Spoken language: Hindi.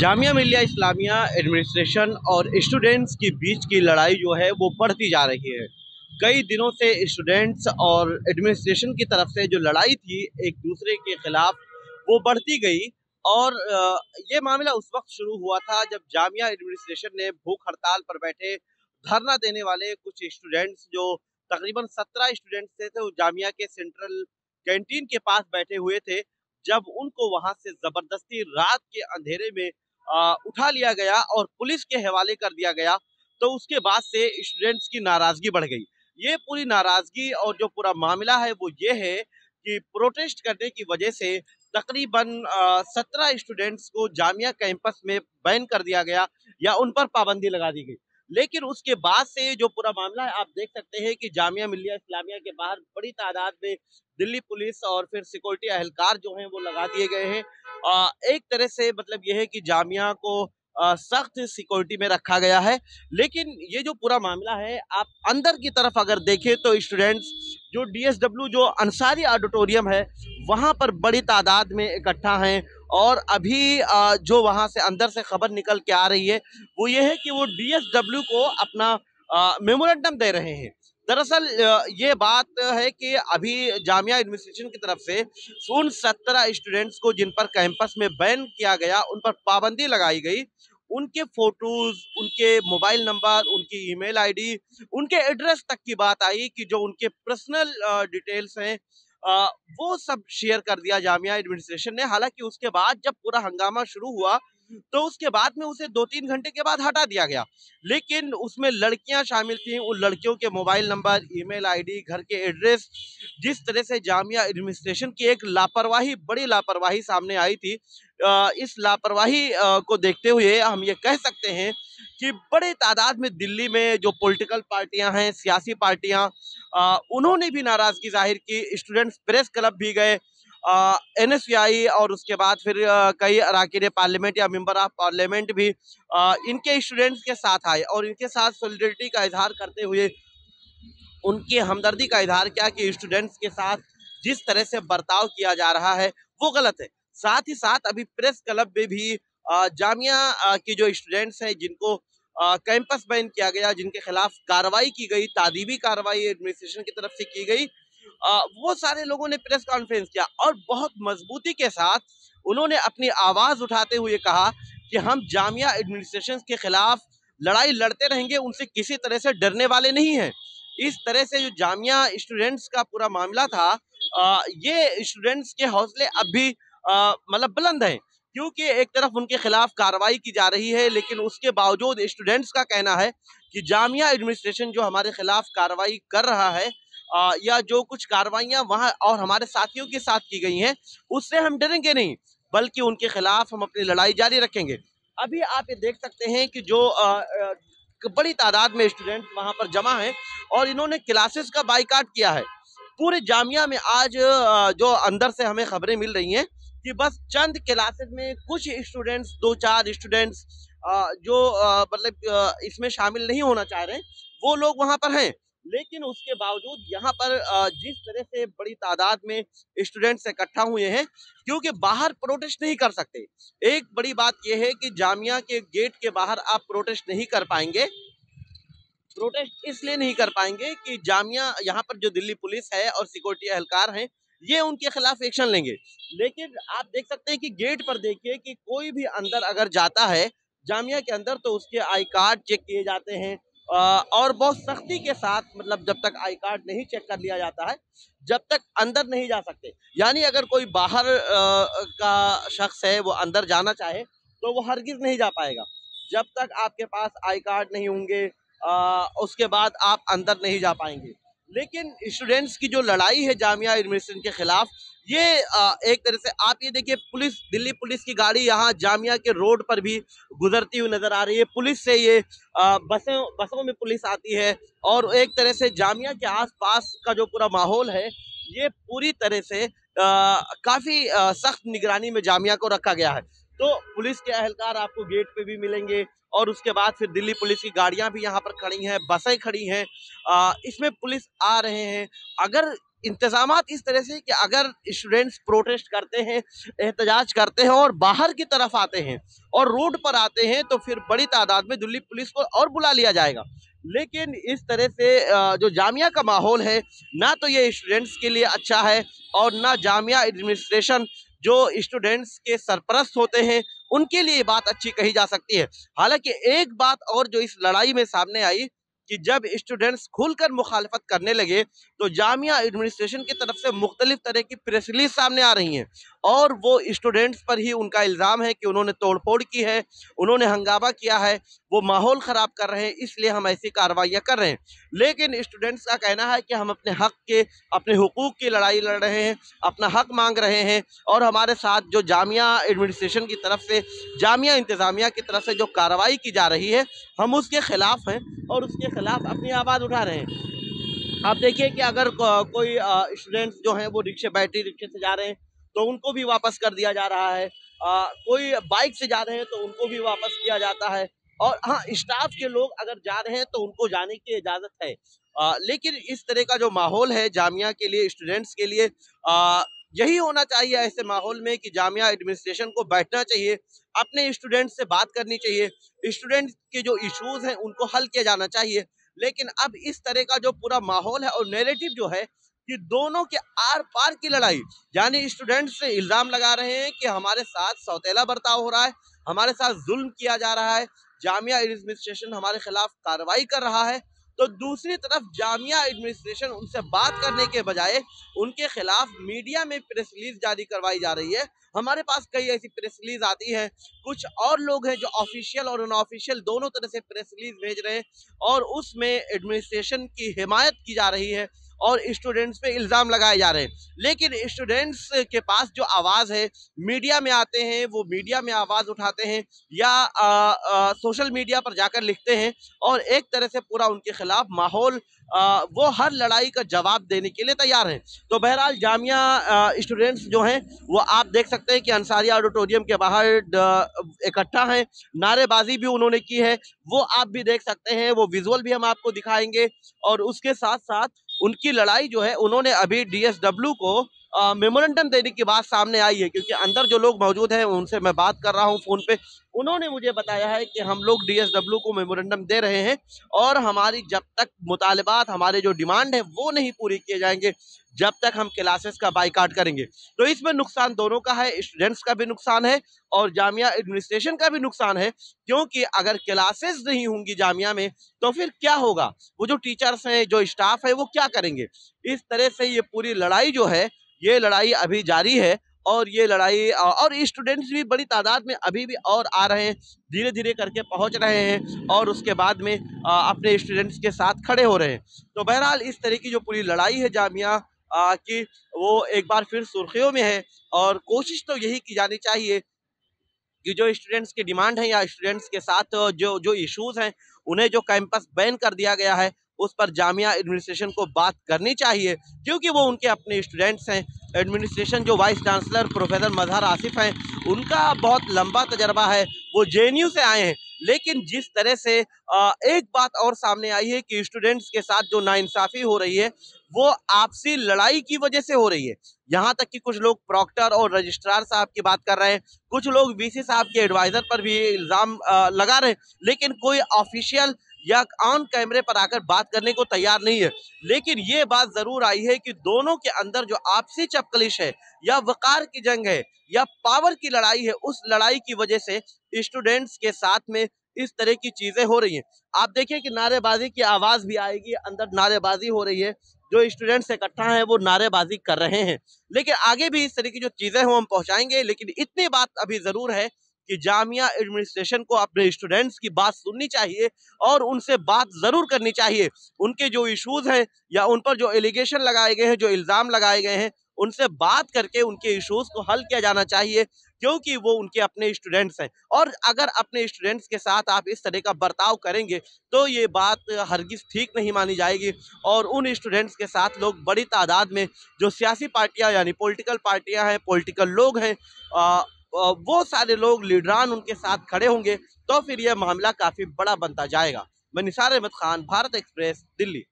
जामिया मिल्लिया इस्लामिया एडमिनिस्ट्रेशन और स्टूडेंट्स के बीच की लड़ाई जो है वो बढ़ती जा रही है। कई दिनों से स्टूडेंट्स और एडमिनिस्ट्रेशन की तरफ से जो लड़ाई थी एक दूसरे के खिलाफ, वो बढ़ती गई। और ये मामला उस वक्त शुरू हुआ था जब जामिया एडमिनिस्ट्रेशन ने भूख हड़ताल पर बैठे धरना देने वाले कुछ स्टूडेंट्स, जो तकरीबन 17 स्टूडेंट्स थे, वो जामिया के सेंट्रल कैंटीन के पास बैठे हुए थे। जब उनको वहां से जबरदस्ती रात के अंधेरे में उठा लिया गया और पुलिस के हवाले कर दिया गया, तो उसके बाद से स्टूडेंट्स की नाराजगी बढ़ गई। ये पूरी नाराजगी और जो पूरा मामला है वो ये है कि प्रोटेस्ट करने की वजह से तकरीबन 17 स्टूडेंट्स को जामिया कैंपस में बैन कर दिया गया या उन पर पाबंदी लगा दी गई। लेकिन उसके बाद से जो पूरा मामला है, आप देख सकते हैं कि जामिया मिल्लिया इस्लामिया के बाहर बड़ी तादाद में दिल्ली पुलिस और फिर सिक्योरिटी एहलकार जो हैं वो लगा दिए गए हैं। एक तरह से मतलब ये है कि जामिया को सख्त सिक्योरिटी में रखा गया है। लेकिन ये जो पूरा मामला है, आप अंदर की तरफ अगर देखें तो स्टूडेंट्स जो डीएसडब्ल्यू जो अंसारी ऑडिटोरियम है वहां पर बड़ी तादाद में इकट्ठा हैं। और अभी जो वहां से अंदर से खबर निकल के आ रही है वो ये है कि वो डीएसडब्ल्यू को अपना मेमोरेंडम दे रहे हैं। दरअसल ये बात है कि अभी जामिया एडमिनिस्ट्रेशन की तरफ से उन 17 स्टूडेंट्स को जिन पर कैंपस में बैन किया गया, उन पर पाबंदी लगाई गई, उनके फोटोज, उनके मोबाइल नंबर, उनकी ईमेल आईडी, उनके एड्रेस तक की बात आई कि जो उनके पर्सनल डिटेल्स हैं वो सब शेयर कर दिया जामिया एडमिनिस्ट्रेशन ने। हालांकि उसके बाद जब पूरा हंगामा शुरू हुआ तो उसके बाद में उसे 2-3 घंटे के बाद हटा दिया गया। लेकिन उसमें लड़कियां शामिल थीं, उन लड़कियों के मोबाइल नंबर, ईमेल आईडी, घर के एड्रेस, जिस तरह से जामिया एडमिनिस्ट्रेशन की एक लापरवाही, बड़ी लापरवाही सामने आई थी, इस लापरवाही को देखते हुए हम ये कह सकते हैं कि बड़े तादाद में दिल्ली में जो पॉलिटिकल पार्टियां हैं, सियासी पार्टियां, उन्होंने भी नाराजगी जाहिर की। स्टूडेंट्स प्रेस क्लब भी गए, एनएसयूआई और उसके बाद फिर कई अरकान पार्लियामेंट या मेंबर ऑफ पार्लियामेंट भी इनके स्टूडेंट्स के साथ आए और इनके साथ सॉलिडरिटी का इजहार करते हुए उनकी हमदर्दी का इजहार किया कि स्टूडेंट्स के साथ जिस तरह से बर्ताव किया जा रहा है वो गलत है। साथ ही साथ अभी प्रेस क्लब में भी जामिया की जो स्टूडेंट्स हैं जिनको कैंपस बैन किया गया, जिनके खिलाफ कार्रवाई की गई, तादीबी कार्रवाई एडमिनिस्ट्रेशन की तरफ से की गई, वो सारे लोगों ने प्रेस कॉन्फ्रेंस किया और बहुत मजबूती के साथ उन्होंने अपनी आवाज उठाते हुए कहा कि हम जामिया एडमिनिस्ट्रेशन के खिलाफ लड़ाई लड़ते रहेंगे, उनसे किसी तरह से डरने वाले नहीं हैं। इस तरह से जो जामिया स्टूडेंट्स का पूरा मामला था, ये स्टूडेंट्स के हौसले अब भी मतलब बुलंद हैं, क्योंकि एक तरफ उनके खिलाफ कार्रवाई की जा रही है, लेकिन उसके बावजूद स्टूडेंट्स का कहना है कि जामिया एडमिनिस्ट्रेशन जो हमारे खिलाफ कार्रवाई कर रहा है या जो कुछ कार्रवाइयां वहां और हमारे साथियों के साथ की गई हैं, उससे हम डरेंगे नहीं, बल्कि उनके खिलाफ हम अपनी लड़ाई जारी रखेंगे। अभी आप ये देख सकते हैं कि जो बड़ी तादाद में स्टूडेंट वहां पर जमा हैं और इन्होंने क्लासेस का बाइकाट किया है। पूरे जामिया में आज जो अंदर से हमें खबरें मिल रही हैं कि बस चंद क्लासेस में कुछ स्टूडेंट्स, 2-4 स्टूडेंट्स जो मतलब इसमें शामिल नहीं होना चाह रहे हैं, वो लोग वहां पर हैं। लेकिन उसके बावजूद यहाँ पर जिस तरह से बड़ी तादाद में स्टूडेंट्स इकट्ठा हुए हैं, क्योंकि बाहर प्रोटेस्ट नहीं कर सकते। एक बड़ी बात यह है कि जामिया के गेट के बाहर आप प्रोटेस्ट नहीं कर पाएंगे। प्रोटेस्ट इसलिए नहीं कर पाएंगे कि जामिया यहाँ पर जो दिल्ली पुलिस है और सिक्योरिटी एहलकार हैं, ये उनके खिलाफ एक्शन लेंगे। लेकिन आप देख सकते हैं कि गेट पर देखिए कि कोई भी अंदर अगर जाता है जामिया के अंदर तो उसके आई कार्ड चेक किए जाते हैं और बहुत सख्ती के साथ, मतलब जब तक आई कार्ड नहीं चेक कर लिया जाता है जब तक अंदर नहीं जा सकते। यानी अगर कोई बाहर का शख्स है वो अंदर जाना चाहे तो वो हरगिज नहीं जा पाएगा जब तक आपके पास आई कार्ड नहीं होंगे, उसके बाद आप अंदर नहीं जा पाएंगे। लेकिन स्टूडेंट्स की जो लड़ाई है जामिया एडमिनिस्ट्रेशन के खिलाफ, ये एक तरह से आप ये देखिए, पुलिस, दिल्ली पुलिस की गाड़ी यहाँ जामिया के रोड पर भी गुजरती हुई नजर आ रही है। पुलिस से ये बसों में पुलिस आती है और एक तरह से जामिया के आसपास का जो पूरा माहौल है ये पूरी तरह से काफी सख्त निगरानी में जामिया को रखा गया है। तो पुलिस के एहलकार आपको गेट पे भी मिलेंगे और उसके बाद फिर दिल्ली पुलिस की गाड़ियां भी यहाँ पर खड़ी हैं, बसें खड़ी हैं, इसमें पुलिस आ रहे हैं। अगर इंतजामात इस तरह से कि अगर स्टूडेंट्स प्रोटेस्ट करते हैं, एहतजाज करते हैं और बाहर की तरफ आते हैं और रोड पर आते हैं तो फिर बड़ी तादाद में दिल्ली पुलिस को और बुला लिया जाएगा। लेकिन इस तरह से जो जामिया का माहौल है, ना तो ये स्टूडेंट्स के लिए अच्छा है और ना जामिया एडमिनिस्ट्रेशन जो स्टूडेंट्स के सरपरस्त होते हैं उनके लिए बात अच्छी कही जा सकती है। हालांकि एक बात और जो इस लड़ाई में सामने आई कि जब स्टूडेंट्स खुलकर मुखालफत करने लगे तो जामिया एडमिनिस्ट्रेशन की तरफ से मुख्तलिफ तरह की प्रेस रिलीज सामने आ रही हैं और वो स्टूडेंट्स पर ही उनका इल्ज़ाम है कि उन्होंने तोड़फोड़ की है, उन्होंने हंगामा किया है, वो माहौल ख़राब कर रहे हैं, इसलिए हम ऐसी कार्रवाइयाँ कर रहे हैं। लेकिन स्टूडेंट्स का कहना है कि हम अपने हक़ के, अपने हुकूक़ की लड़ाई लड़ रहे हैं, अपना हक़ मांग रहे हैं और हमारे साथ जो जामिया एडमिनिस्ट्रेशन की तरफ से, जामिया इंतज़ामिया की तरफ से जो कार्रवाई की जा रही है, हम उसके ख़िलाफ़ हैं और उसके ख़िलाफ़ अपनी आवाज़ उठा रहे हैं। आप देखिए कि अगर कोई स्टूडेंट्स जो हैं वो बैटरी रिक्शे से जा रहे हैं तो उनको भी वापस कर दिया जा रहा है। कोई बाइक से जा रहे हैं तो उनको भी वापस किया जाता है और हाँ, स्टाफ के लोग अगर जा रहे हैं तो उनको जाने की इजाज़त है। लेकिन इस तरह का जो माहौल है जामिया के लिए, स्टूडेंट्स के लिए, यही होना चाहिए ऐसे माहौल में कि जामिया एडमिनिस्ट्रेशन को बैठना चाहिए, अपने स्टूडेंट्स से बात करनी चाहिए, स्टूडेंट्स के जो इश्यूज हैं उनको हल किया जाना चाहिए। लेकिन अब इस तरह का जो पूरा माहौल है और नैरेटिव जो है कि दोनों के आर पार की लड़ाई, यानी स्टूडेंट्स से इल्जाम लगा रहे हैं कि हमारे साथ सौतेला बर्ताव हो रहा है, हमारे साथ जुल्म किया जा रहा है, जामिया एडमिनिस्ट्रेशन हमारे खिलाफ कार्रवाई कर रहा है, तो दूसरी तरफ जामिया एडमिनिस्ट्रेशन उनसे बात करने के बजाय उनके खिलाफ मीडिया में प्रेस रिलीज जारी करवाई जा रही है। हमारे पास कई ऐसी प्रेस रिलीज आती है, कुछ और लोग हैं जो ऑफिशियल और अनऑफिशियल दोनों तरह से प्रेस रिलीज भेज रहे हैं और उसमें एडमिनिस्ट्रेशन की हिमायत की जा रही है और स्टूडेंट्स पे इल्ज़ाम लगाए जा रहे हैं। लेकिन स्टूडेंट्स के पास जो आवाज़ है, मीडिया में आते हैं, वो मीडिया में आवाज़ उठाते हैं या सोशल मीडिया पर जाकर लिखते हैं और एक तरह से पूरा उनके खिलाफ माहौल, वो हर लड़ाई का जवाब देने के लिए तैयार हैं। तो बहरहाल जामिया स्टूडेंट्स जो हैं वो आप देख सकते हैं कि अंसारिया ऑडिटोरियम के बाहर इकट्ठा हैं, नारेबाजी भी उन्होंने की है, वो आप भी देख सकते हैं, वो विजुअल भी हम आपको दिखाएंगे। और उसके साथ साथ उनकी लड़ाई जो है, उन्होंने अभी डीएसडब्ल्यू को मेमोरेंडम देने की बात सामने आई है, क्योंकि अंदर जो लोग मौजूद हैं उनसे मैं बात कर रहा हूं फोन पे, उन्होंने मुझे बताया है कि हम लोग डीएसडब्ल्यू को मेमोरेंडम दे रहे हैं और हमारी जब तक मुतालिबात, हमारे जो डिमांड है वो नहीं पूरी किए जाएंगे, जब तक हम क्लासेस का बाइकाट करेंगे। तो इसमें नुकसान दोनों का है, स्टूडेंट्स का भी नुकसान है और जामिया एडमिनिस्ट्रेशन का भी नुकसान है, क्योंकि अगर क्लासेस नहीं होंगी जामिया में तो फिर क्या होगा, वो जो टीचर्स हैं, जो स्टाफ है, वो क्या करेंगे। इस तरह से ये पूरी लड़ाई जो है, ये लड़ाई अभी जारी है और ये लड़ाई, और स्टूडेंट्स भी बड़ी तादाद में अभी भी और आ रहे हैं, धीरे धीरे करके पहुंच रहे हैं और उसके बाद में अपने स्टूडेंट्स के साथ खड़े हो रहे हैं। तो बहरहाल इस तरह की जो पूरी लड़ाई है जामिया की, वो एक बार फिर सुर्खियों में है और कोशिश तो यही की जानी चाहिए कि जो स्टूडेंट्स की डिमांड है या स्टूडेंट्स के साथ जो जो इश्यूज हैं, उन्हें जो कैंपस बैन कर दिया गया है उस पर जामिया एडमिनिस्ट्रेशन को बात करनी चाहिए, क्योंकि वो उनके अपने स्टूडेंट्स हैं। एडमिनिस्ट्रेशन जो वाइस चांसलर प्रोफेसर मजहर आसिफ हैं, उनका बहुत लंबा तजर्बा है, वो जेएनयू से आए हैं। लेकिन जिस तरह से एक बात और सामने आई है कि स्टूडेंट्स के साथ जो नाइंसाफ़ी हो रही है वो आपसी लड़ाई की वजह से हो रही है। यहाँ तक कि कुछ लोग प्रॉक्टर और रजिस्ट्रार साहब की बात कर रहे हैं, कुछ लोग वीसी साहब के एडवाइजर पर भी इल्ज़ाम लगा रहे हैं, लेकिन कोई ऑफिशियल या ऑन कैमरे पर आकर बात करने को तैयार नहीं है। लेकिन ये बात जरूर आई है कि दोनों के अंदर जो आपसी चपकलिश है या वकार की जंग है या पावर की लड़ाई है, उस लड़ाई की वजह से स्टूडेंट्स के साथ में इस तरह की चीजें हो रही हैं। आप देखिए कि नारेबाजी की आवाज भी आएगी, अंदर नारेबाजी हो रही है, जो स्टूडेंट्स इकट्ठा हैं वो नारेबाजी कर रहे हैं। लेकिन आगे भी इस तरह की जो चीजें हैं वो हम पहुंचाएंगे। लेकिन इतनी बात अभी जरूर है कि जामिया एडमिनिस्ट्रेशन को अपने स्टूडेंट्स की बात सुननी चाहिए और उनसे बात जरूर करनी चाहिए। उनके जो इश्यूज हैं या उन पर जो एलिगेशन लगाए गए हैं, जो इल्जाम लगाए गए हैं, उनसे बात करके उनके इश्यूज को हल किया जाना चाहिए, क्योंकि वो उनके अपने स्टूडेंट्स हैं। और अगर अपने स्टूडेंट्स के साथ आप इस तरह का बर्ताव करेंगे तो ये बात हरगिज ठीक नहीं मानी जाएगी और उन स्टूडेंट्स के साथ लोग बड़ी तादाद में, जो सियासी पार्टियां यानी पॉलिटिकल पार्टियां हैं, पॉलिटिकल लोग हैं, वो सारे लोग, लीडरान उनके साथ खड़े होंगे, तो फिर यह मामला काफ़ी बड़ा बनता जाएगा। मैं निसार अहमद खान, भारत एक्सप्रेस, दिल्ली।